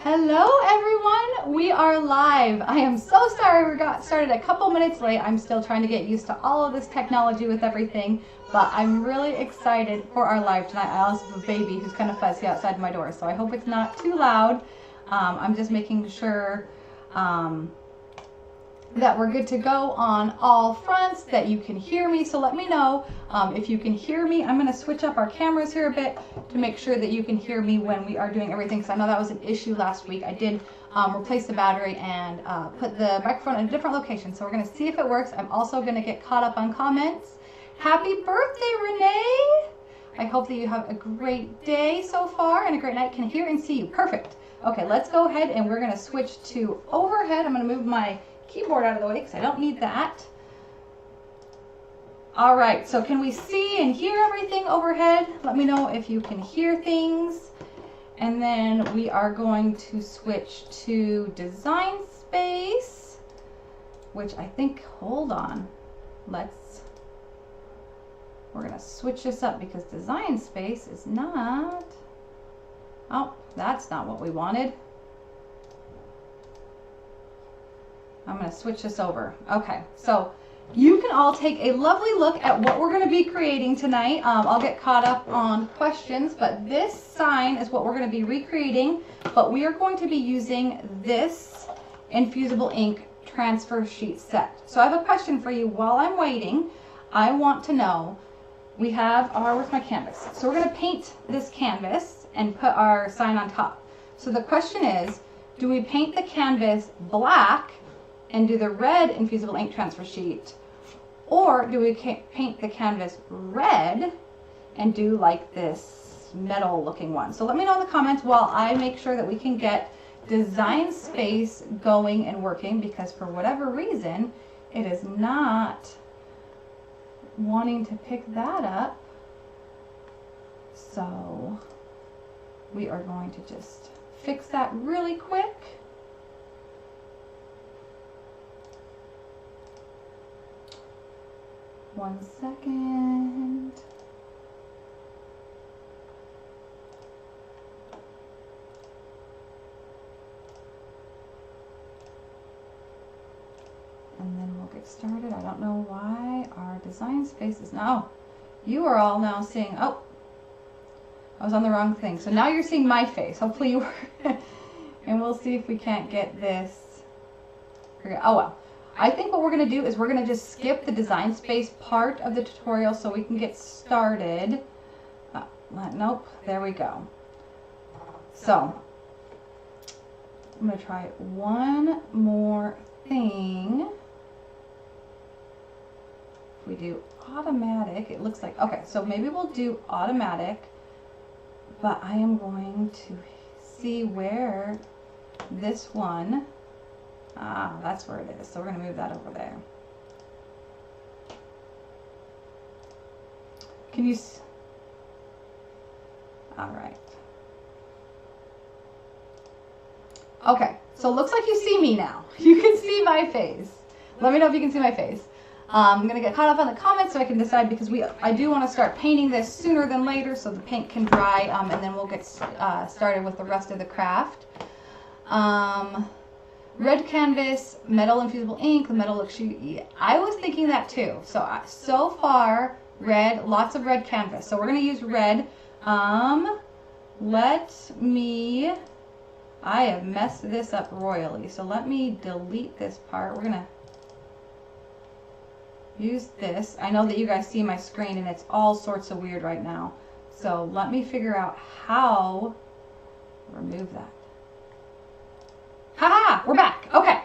Hello everyone, we are live. I am so sorry we got started a couple minutes late. I'm still trying to get used to all of this technology with everything, but I'm really excited for our live tonight. I also have a baby who's kind of fussy outside my door, so I hope it's not too loud. I'm just making sure that we're good to go on all fronts, that you can hear me. So let me know if you can hear me. I'm going to switch up our cameras here a bit to make sure that you can hear me when we are doing everything, because I know that was an issue last week. I did replace the battery and put the microphone in a different location, so we're going to see if it works. I'm also going to get caught up on comments. Happy birthday, Renee! I hope that you have a great day so far and a great night. Can hear and see you. Perfect. Okay, let's go ahead and we're going to switch to overhead. I'm going to move my keyboard out of the way because I don't need that. All right, so can we see and hear everything overhead? Let me know if you can hear things. And then we are going to switch to design space, which I think, hold on, we're gonna switch this up because design space is not, oh, that's not what we wanted. I'm going to switch this over. Okay, so you can all take a lovely look at what we're going to be creating tonight. I'll get caught up on questions, but this sign is what we're going to be recreating, but we are going to be using this Infusible Ink transfer sheet set. So I have a question for you while I'm waiting. I want to know, we have our, where's my canvas? So we're going to paint this canvas and put our sign on top. So the question is, do we paint the canvas black and do the red Infusible Ink transfer sheet, or do we paint the canvas red and do like this metal looking one? So let me know in the comments while I make sure that we can get design space going and working, because for whatever reason it is not wanting to pick that up. So we are going to just fix that really quick. One second. And then we'll get started. I don't know why our design space is now, you are all now seeing, oh, I was on the wrong thing. So now you're seeing my face. Hopefully you were. And we'll see if we can't get this. Oh well. I think what we're going to do is we're going to just skip the design space part of the tutorial so we can get started. Nope, there we go. So, I'm going to try one more thing. If we do automatic, it looks like, okay, so maybe we'll do automatic, but I am going to see where this one, that's where it is. So we're going to move that over there. Can you, all right. Okay, so it looks like you see me now. You can see my face. Let me know if you can see my face. I'm going to get caught up on the comments so I can decide, because I do want to start painting this sooner than later so the paint can dry, and then we'll get started with the rest of the craft. Red canvas, metal Infusible Ink, the metal looks sheet. I was thinking that too. So far, red, lots of red canvas. So we're going to use red. I have messed this up royally. So let me delete this part. We're going to use this. I know that you guys see my screen and it's all sorts of weird right now. So let me figure out how to remove that. Haha, we're back. Okay,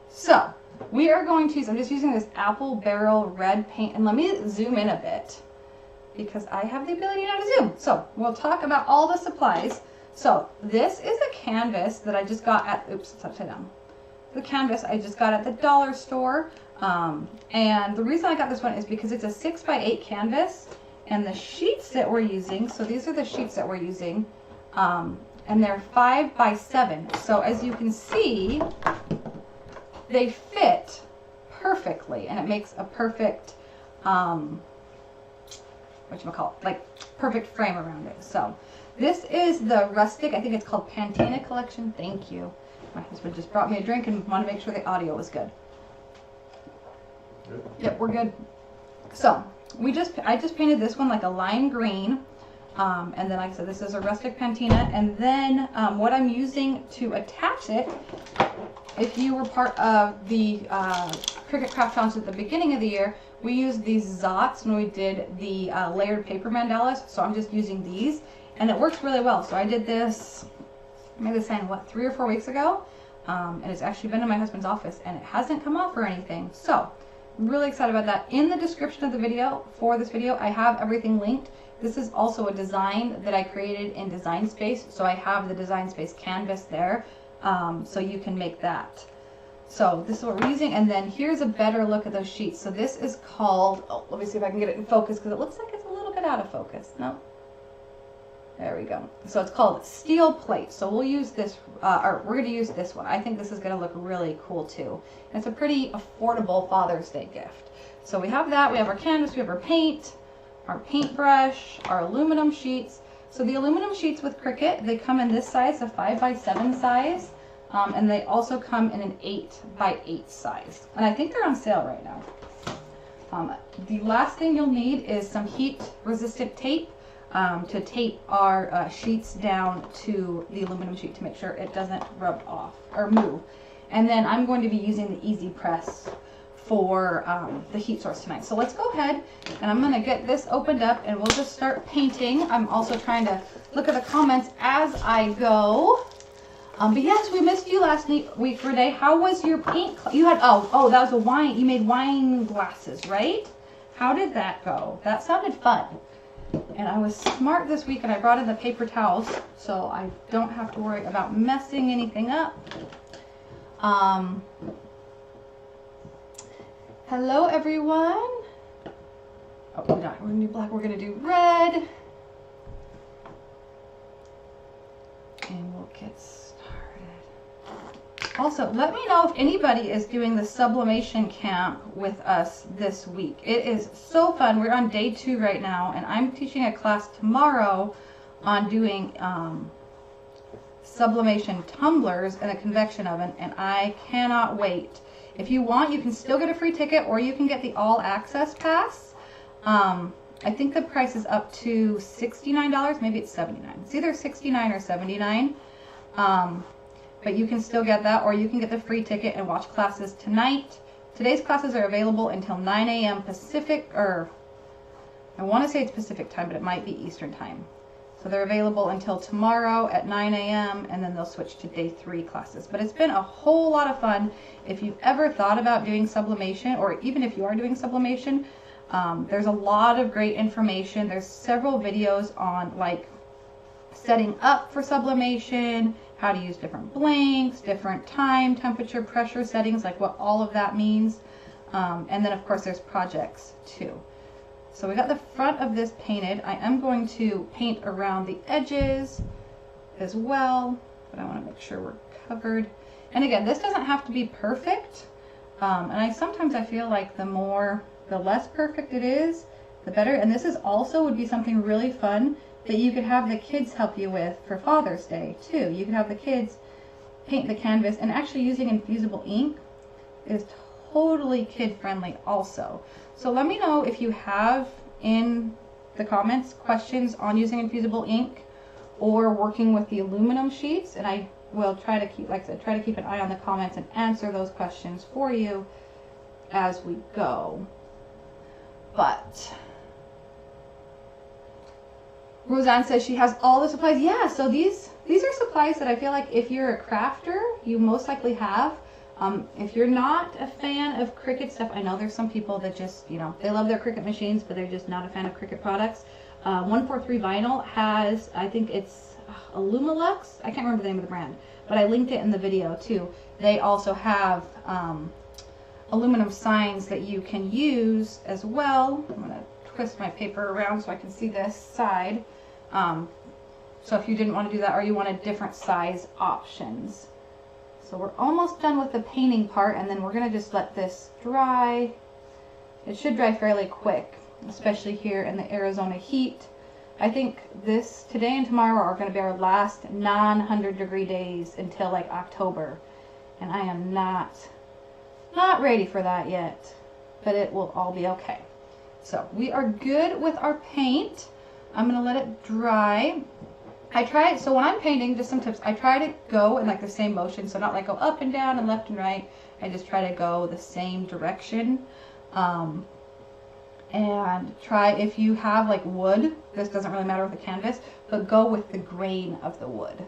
so we are going to use, I'm just using this apple barrel red paint, and let me zoom in a bit because I have the ability now to zoom. So we'll talk about all the supplies. So this is a canvas that I just got at, oops, it's upside down. The canvas I just got at the dollar store. And the reason I got this one is because it's a 6x8 canvas, and the sheets that we're using, so these are the sheets that we're using, and they're 5x7. So as you can see, they fit perfectly, and it makes a perfect, whatchamacallit, like perfect frame around it. So This is the rustic, I think it's called Patina Collection. Thank you. My husband just brought me a drink and wanted to make sure the audio was good. Good. Yep, we're good. So I just painted this one like a lime green. And then like I said, this is a rustic patina. And then what I'm using to attach it, if you were part of the Cricut Craft Challenge at the beginning of the year, we used these Zots when we did the layered paper mandalas. So I'm just using these, and it works really well. So I did this, I made this sign, what, 3 or 4 weeks ago? And it's actually been in my husband's office, and it hasn't come off or anything. So I'm really excited about that. In the description of the video, for this video, I have everything linked. This is also a design that I created in Design Space. So I have the Design Space canvas there. So you can make that. So this is what we're using, and then here's a better look at those sheets. So this is called, oh, let me see if I can get it in focus, because it looks like it's a little bit out of focus. No? There we go. So it's called Steel Plate. So we'll use this, or we're going to use this one. I think this is going to look really cool too. And it's a pretty affordable Father's Day gift. So we have that, we have our canvas, we have our paint, our paintbrush, our aluminum sheets. So the aluminum sheets with Cricut, they come in this size, a 5x7 size. And they also come in an 8x8 size. And I think they're on sale right now. The last thing you'll need is some heat resistant tape to tape our sheets down to the aluminum sheet to make sure it doesn't rub off or move. And then I'm going to be using the Easy Press for the heat source tonight. So let's go ahead, and I'm going to get this opened up and we'll just start painting. I'm also trying to look at the comments as I go. But yes, we missed you last week, Renee. How was your paint? You had, oh, that was a wine. You made wine glasses, right? How did that go? That sounded fun. And I was smart this week, and I brought in the paper towels, so I don't have to worry about messing anything up. Hello, everyone. Oh, we're not. We're gonna do black. We're gonna do red, and we'll get started. Also, let me know if anybody is doing the sublimation camp with us this week. It is so fun. We're on day 2 right now, and I'm teaching a class tomorrow on doing sublimation tumblers in a convection oven, and I cannot wait. If you want, you can still get a free ticket, or you can get the all access pass. I think the price is up to $69. Maybe it's $79. It's either $69 or $79. But you can still get that, or you can get the free ticket and watch classes tonight. Today's classes are available until 9 a.m. Pacific, or I want to say it's Pacific time, but it might be Eastern time. So they're available until tomorrow at 9 a.m. and then they'll switch to day 3 classes. But it's been a whole lot of fun. If you've ever thought about doing sublimation, or even if you are doing sublimation, there's a lot of great information. There's several videos on like setting up for sublimation, how to use different blanks, different time, temperature, pressure settings, like what all of that means. And then of course there's projects too. So we got the front of this painted. I am going to paint around the edges as well, but I want to make sure we're covered. And again, this doesn't have to be perfect. And sometimes I feel like the less perfect it is, the better. And this is also would be something really fun that you could have the kids help you with for Father's Day too. You could have the kids paint the canvas, and actually using Infusible Ink is totally kid friendly also. So let me know if you have in the comments questions on using Infusible Ink or working with the aluminum sheets, and I will try to keep, like I said, try to keep an eye on the comments and answer those questions for you as we go. But Roseanne says she has all the supplies. Yeah, so these are supplies that I feel like if you're a crafter, you most likely have. If you're not a fan of Cricut stuff, I know there's some people that just, you know, they love their Cricut machines, but they're just not a fan of Cricut products. 143 Vinyl has, I think it's Alumilux. I can't remember the name of the brand, but I linked it in the video too. They also have aluminum signs that you can use as well. I'm going to twist my paper around so I can see this side. So if you didn't want to do that, or you wanted different size options. So we're almost done with the painting part, and then we're going to just let this dry. It should dry fairly quick, especially here in the Arizona heat. I think today and tomorrow are going to be our last non-100-degree days until like October. And I am not ready for that yet, but it will all be okay. So we are good with our paint. I'm going to let it dry. So when I'm painting, just some tips, I try to go in like the same motion, so not like go up and down and left and right. I just try to go the same direction. And try, if you have like wood, this doesn't really matter with the canvas, but go with the grain of the wood.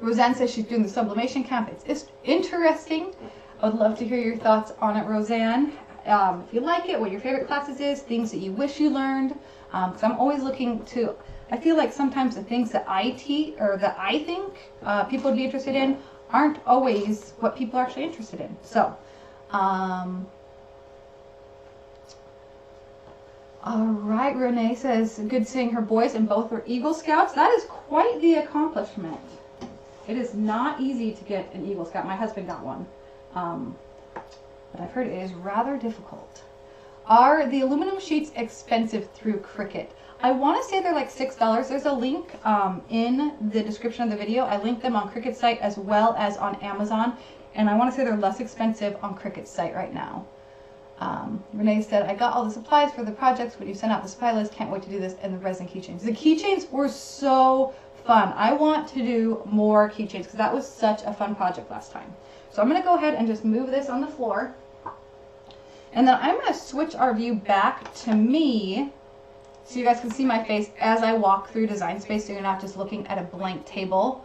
Roseanne says she's doing the sublimation camp. It's interesting. I would love to hear your thoughts on it, Roseanne. If you like it, what your favorite classes is, things that you wish you learned. Because I'm always looking to, I feel like sometimes the things that I teach, or that I think people would be interested in, aren't always what people are actually interested in. So, all right, Renee says, good seeing her boys, and both are Eagle Scouts. That is quite the accomplishment. It is not easy to get an Eagle Scout. My husband got one. But I've heard it is rather difficult. Are the aluminum sheets expensive through Cricut? I want to say they're like $6. There's a link in the description of the video. I linked them on Cricut's site as well as on Amazon. And I want to say they're less expensive on Cricut's site right now. Renee said, I got all the supplies for the projects when you sent out the supply list. Can't wait to do this, and the resin keychains. The keychains were so fun. I want to do more keychains because that was such a fun project last time. So I'm going to go ahead and just move this on the floor. And then I'm going to switch our view back to me so you guys can see my face as I walk through Design Space, so you're not just looking at a blank table.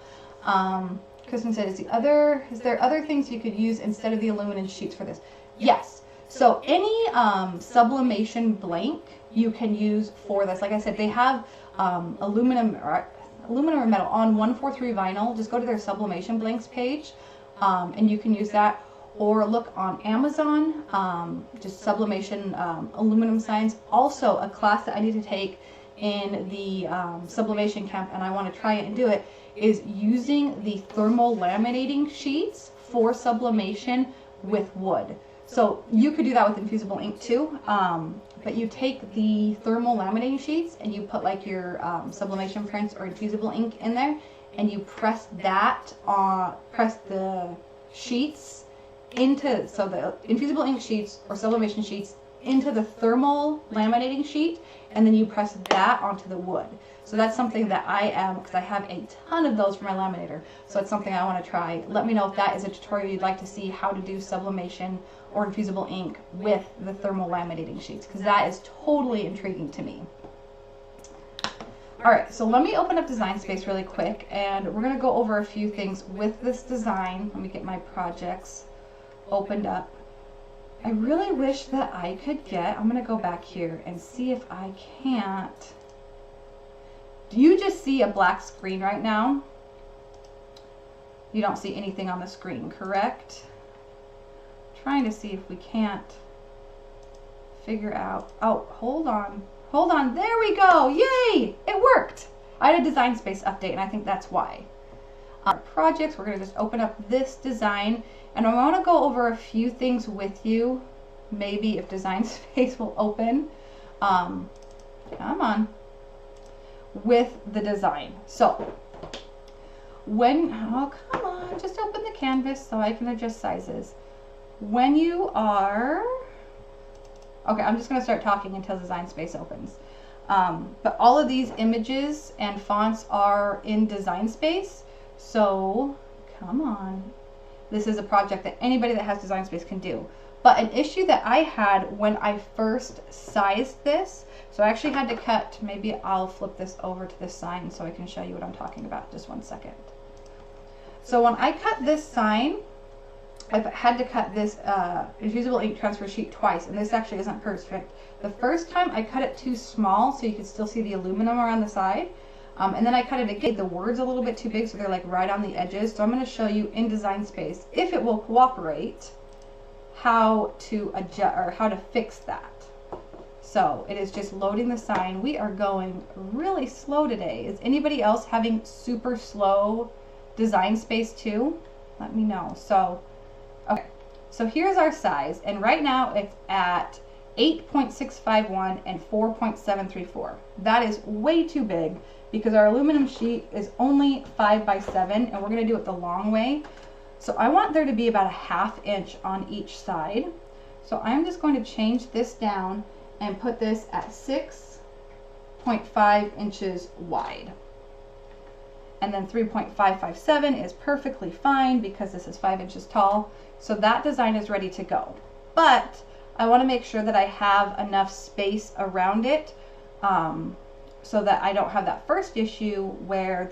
Kristen said, is there other things you could use instead of the aluminum sheets for this? Yes. So any sublimation blank you can use for this. Like I said, they have aluminum or metal on 143 vinyl. Just go to their sublimation blanks page, and you can use that. Or look on Amazon, just sublimation aluminum signs. Also, a class that I need to take in the sublimation camp, and I want to try it and do it, is using the thermal laminating sheets for sublimation with wood. So you could do that with Infusible Ink too, but you take the thermal laminating sheets and you put like your sublimation prints or Infusible Ink in there, and you press the sheets into, so the Infusible Ink sheets or sublimation sheets into the thermal laminating sheet, and then you press that onto the wood. So that's something that because I have a ton of those for my laminator, so it's something I want to try. Let me know if that is a tutorial you'd like to see, how to do sublimation or Infusible Ink with the thermal laminating sheets, because that is totally intriguing to me. Alright, so let me open up Design Space really quick, and we're going to go over a few things with this design. Let me get my projects opened up. I really wish that I could I'm going to go back here and see if I can't. Do you just see a black screen right now? You don't see anything on the screen, correct? Trying to see if we can't figure out. Oh, hold on. Hold on. There we go. Yay! It worked. I had a Design Space update, and I think that's why. Our projects, we're going to just open up this design, and I want to go over a few things with you. Maybe if Design Space will open. Come on. With the design. So, oh, come on. Just open the canvas so I can adjust sizes. When you are, okay, I'm just going to start talking until Design Space opens. But all of these images and fonts are in Design Space. So, come on. This is a project that anybody that has Design Space can do. But an issue that I had when I first sized this, so I actually had to cut, maybe I'll flip this over to this sign so I can show you what I'm talking about. Just one second. So when I cut this sign, I've had to cut this Infusible Ink transfer sheet twice, and this actually isn't perfect. The first time I cut it too small so you could still see the aluminum around the side, and then I cut it again, the words a little bit too big so they're like right on the edges. So I'm going to show you in Design Space, if it will cooperate, how to adjust or how to fix that. So it is just loading the sign. We are going really slow today. Is anybody else having super slow Design Space too? Let me know. So, okay. So here's our size, and right now it's at 8.651 and 4.734. That is way too big because our aluminum sheet is only 5 by 7 and we're going to do it the long way. So I want there to be about a 1/2 inch on each side. So I'm just going to change this down and put this at 6.5 inches wide. And then 3.557 is perfectly fine because this is 5 inches tall. So that design is ready to go. But I want to make sure that I have enough space around it so that I don't have that first issue where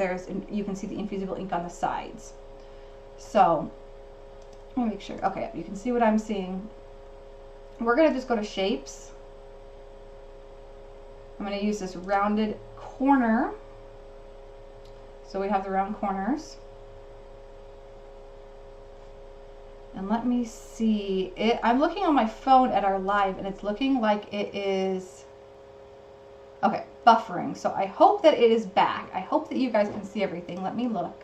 you can see the infusible ink on the sides. So let me make sure. Okay, you can see what I'm seeing. We're going to just go to shapes. I'm going to use this rounded corner. So we have the round corners. And let me see it. I'm looking on my phone at our live and it's looking like it is, okay, buffering. So I hope that it is back. I hope that you guys can see everything. Let me look.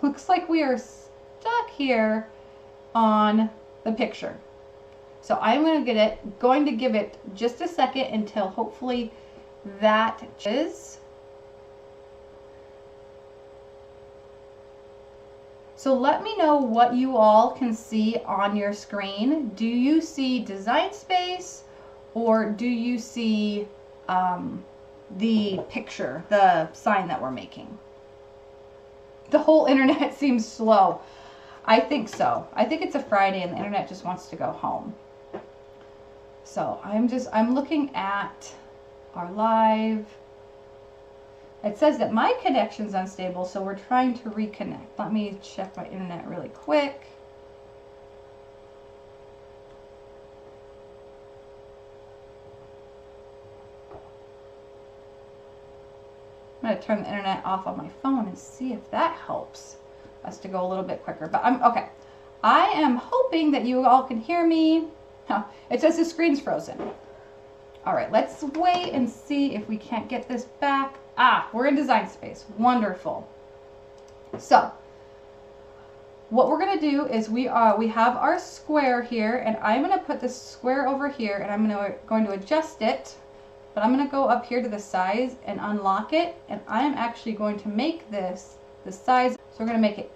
Looks like we are stuck here on the picture. So I'm going to give it just a second until hopefully that is. So let me know what you all can see on your screen. Do you see design space or do you see the picture, the sign that we're making? The whole internet seems slow. I think so. I think it's a Friday and the internet just wants to go home. So I'm looking at our live. It says that my connection's unstable, so we're trying to reconnect. Let me check my internet really quick. I'm going to turn the internet off on my phone and see if that helps us to go a little bit quicker. But okay. I am hoping that you all can hear me. It says the screen's frozen. All right, let's wait and see if we can't get this back. We're in design space. Wonderful. So what we're going to do is we have our square here, and I'm going to put this square over here, and I'm going to adjust it, but I'm going to go up here to the size and unlock it, and I am actually going to make this the size. So we're going to make it